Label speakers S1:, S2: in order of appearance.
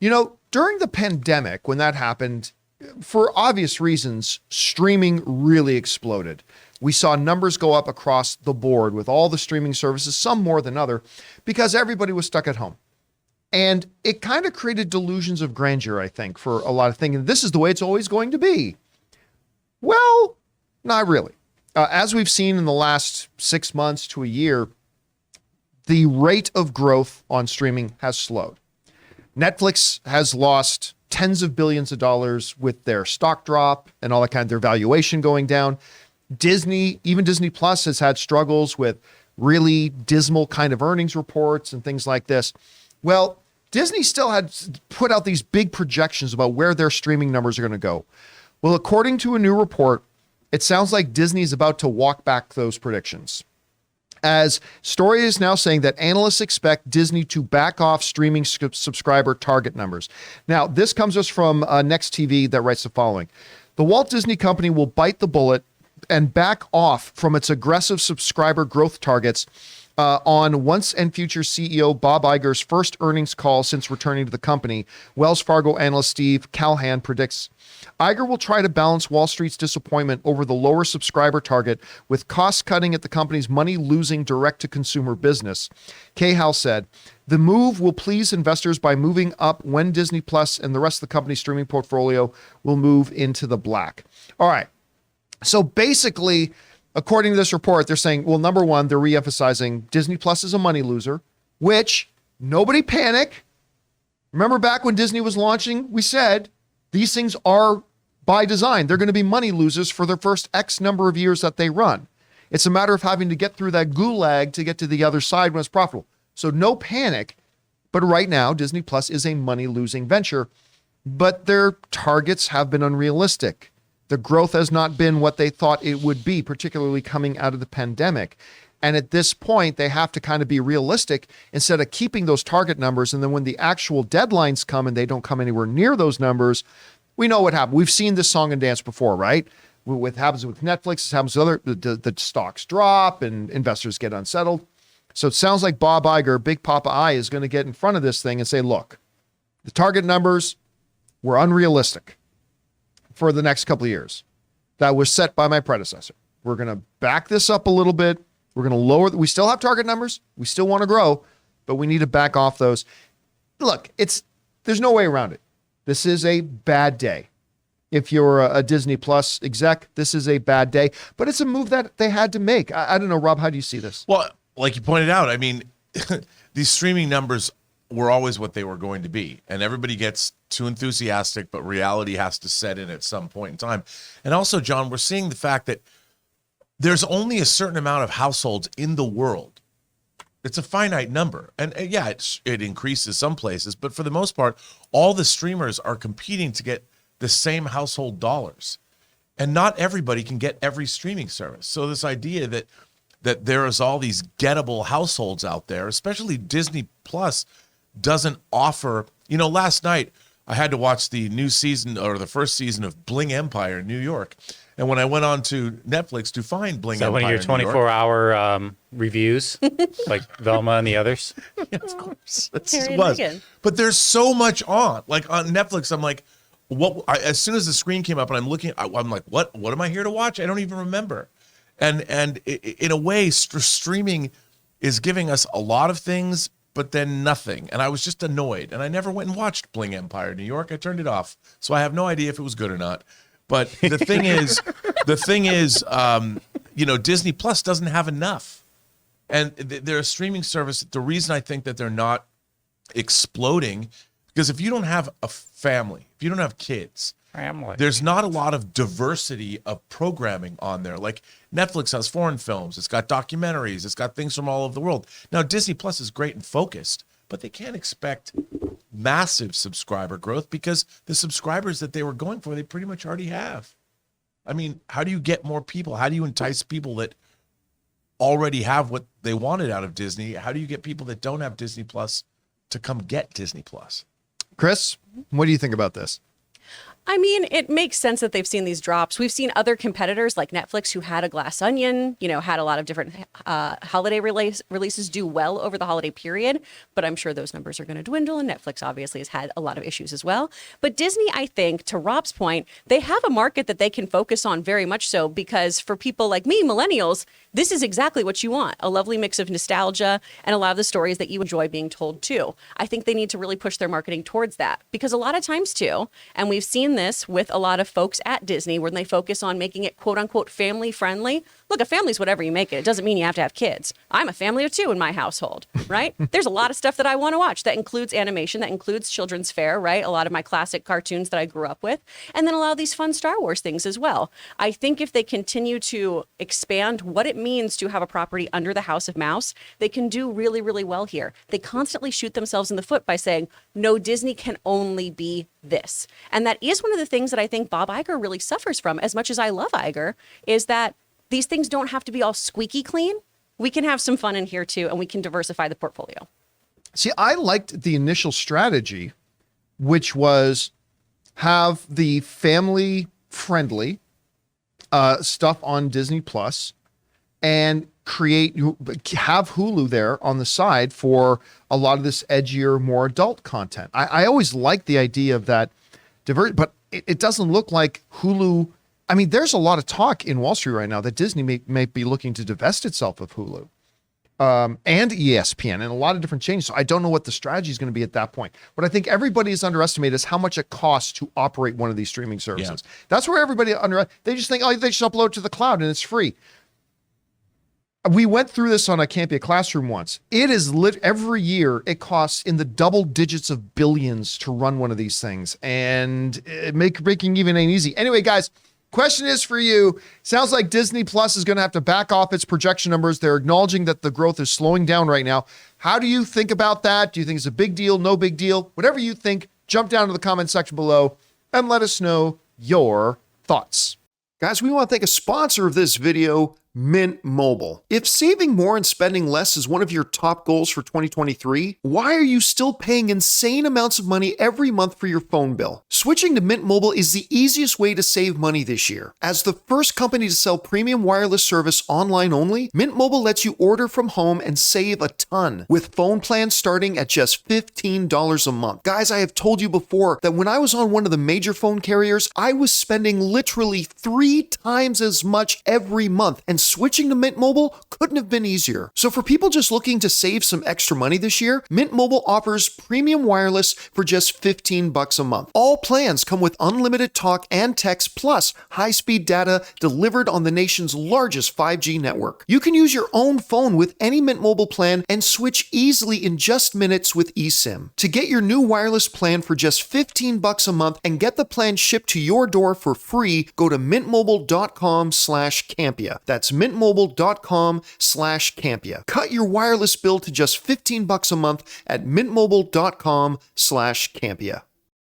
S1: During the pandemic, when that happened, for obvious reasons, streaming really exploded. We saw numbers go up across the board with all the streaming services, some more than other, because everybody was stuck at home. And it kind of created delusions of grandeur, I think, for a lot of thinking, this is the way it's always going to be. Well, not really. As we've seen in the last 6 months to a year, the rate of growth on streaming has slowed. Netflix has lost tens of billions of dollars with their stock drop and all that kind of their valuation going down. Disney, even Disney Plus, has had struggles with really dismal kind of earnings reports and things like this. Well, Disney still had put out these big projections about where their streaming numbers are going to go. Well, according to a new report, it sounds like Disney is about to walk back those predictions. As Story is now saying that analysts expect Disney to back off streaming subscriber target numbers. Now, this comes us from Next TV that writes the following. The Walt Disney Company will bite the bullet and back off from its aggressive subscriber growth targets on once and future CEO Bob Iger's first earnings call since returning to the company. Wells Fargo analyst Steve Callahan predicts Iger will try to balance Wall Street's disappointment over the lower subscriber target with cost cutting at the company's money-losing direct-to-consumer business. Cahill said, the move will please investors by moving up when Disney Plus and the rest of the company's streaming portfolio will move into the black. All right. So basically, according to this report, they're saying, well, number one, they're reemphasizing Disney Plus is a money loser, which nobody panic. Remember back when Disney was launching, we said these things are by design. They're going to be money losers for their first X number of years that they run. It's a matter of having to get through that gulag to get to the other side when it's profitable. So no panic. But right now, Disney Plus is a money losing venture, but their targets have been unrealistic. The growth has not been what they thought it would be, particularly coming out of the pandemic. And at this point, they have to kind of be realistic instead of keeping those target numbers. And then when the actual deadlines come and they don't come anywhere near those numbers, we know what happened. We've seen this song and dance before, right? What happens with Netflix, it happens with other, the stocks drop and investors get unsettled. So it sounds like Bob Iger, Big Papa I, is going to get in front of this thing and say, look, the target numbers were unrealistic for the next couple of years. That was set by my predecessor. We're going to back this up a little bit. We're going to lower, we still have target numbers. We still want to grow, but we need to back off those. Look, there's no way around it. This is a bad day. If you're a Disney Plus exec, this is a bad day, but it's a move that they had to make. I don't know, Rob, how do you see this?
S2: Well, like you pointed out, I mean, these streaming numbers were always what they were going to be, and everybody gets too enthusiastic, but reality has to set in at some point in time. And also, John, we're seeing the fact that there's only a certain amount of households in the world. It's a finite number. And yeah, it increases some places, but for the most part, all the streamers are competing to get the same household dollars. And not everybody can get every streaming service. So this idea that there is all these gettable households out there, especially Disney Plus doesn't offer, last night I had to watch the new season or the first season of Bling Empire in New York. And when I went on to Netflix to find Bling Empire,
S3: one of your 24-hour reviews, like Velma and the others?
S2: Yeah, of course. It was. But there's so much on. Like on Netflix, I'm like, as soon as the screen came up and I'm looking, I'm like, what am I here to watch? I don't even remember. And in a way, streaming is giving us a lot of things, but then nothing. And I was just annoyed. And I never went and watched Bling Empire New York. I turned it off. So I have no idea if it was good or not. But the thing is, Disney Plus doesn't have enough. And they're a streaming service. The reason I think that they're not exploding, because if you don't have a family, if you don't have kids, there's not a lot of diversity of programming on there. Like Netflix has foreign films, it's got documentaries, it's got things from all over the world. Now Disney Plus is great and focused, but they can't expect massive subscriber growth because the subscribers that they were going for, they pretty much already have. I mean, how do you get more people? How do you entice people that already have what they wanted out of Disney? How do you get people that don't have Disney Plus to come get Disney Plus?
S1: Chris, what do you think about this?
S4: I mean, it makes sense that they've seen these drops. We've seen other competitors like Netflix who had a Glass Onion, had a lot of different holiday releases do well over the holiday period. But I'm sure those numbers are going to dwindle. And Netflix obviously has had a lot of issues as well. But Disney, I think, to Rob's point, they have a market that they can focus on very much so, because for people like me, millennials, this is exactly what you want. A lovely mix of nostalgia and a lot of the stories that you enjoy being told too. I think they need to really push their marketing towards that, because a lot of times too, and we've seen this with a lot of folks at Disney when they focus on making it quote unquote family friendly. Look, a family's whatever you make it. It doesn't mean you have to have kids. I'm a family of two in my household, right? There's a lot of stuff that I want to watch that includes animation, that includes children's fare, right? A lot of my classic cartoons that I grew up with, and then a lot of these fun Star Wars things as well. I think if they continue to expand what it means to have a property under the House of Mouse, they can do really, really well here. They constantly shoot themselves in the foot by saying, no, Disney can only be this. And that is one of the things that I think Bob Iger really suffers from, as much as I love Iger, is that these things don't have to be all squeaky clean. We can have some fun in here too, and we can diversify the portfolio.
S1: See, I liked the initial strategy, which was have the family-friendly stuff on Disney Plus, and have Hulu there on the side for a lot of this edgier, more adult content. I always liked the idea of that but it doesn't look like Hulu. I mean, there's a lot of talk in Wall Street right now that Disney may be looking to divest itself of Hulu and ESPN and a lot of different changes. So I don't know what the strategy is going to be at that point. What I think everybody has underestimated is how much it costs to operate one of these streaming services. Yeah. That's where everybody they just think, oh, they just upload to the cloud and it's free. We went through this on a Campea Classroom once. It is every year it costs in the double digits of billions to run one of these things, and making even ain't easy. Anyway, guys, question is for you. Sounds like Disney Plus is going to have to back off its projection numbers. They're acknowledging that the growth is slowing down right now. How do you think about that? Do you think it's a big deal, no big deal? Whatever you think, jump down to the comment section below and let us know your thoughts. Guys, we want to thank a sponsor of this video, Mint Mobile. If saving more and spending less is one of your top goals for 2023, why are you still paying insane amounts of money every month for your phone bill? Switching to Mint Mobile is the easiest way to save money this year. As the first company to sell premium wireless service online only, Mint Mobile lets you order from home and save a ton, with phone plans starting at just $15 a month. Guys, I have told you before that when I was on one of the major phone carriers, I was spending literally 3 times as much every month, and switching to Mint Mobile couldn't have been easier. So for people just looking to save some extra money this year, Mint Mobile offers premium wireless for just $15 a month. All plans come with unlimited talk and text plus high-speed data delivered on the nation's largest 5G network. You can use your own phone with any Mint Mobile plan and switch easily in just minutes with eSIM. To get your new wireless plan for just $15 a month and get the plan shipped to your door for free, go to mintmobile.com/Campea. That's mintmobile.com/Campea. Cut your wireless bill to just $15 a month at mintmobile.com/Campea.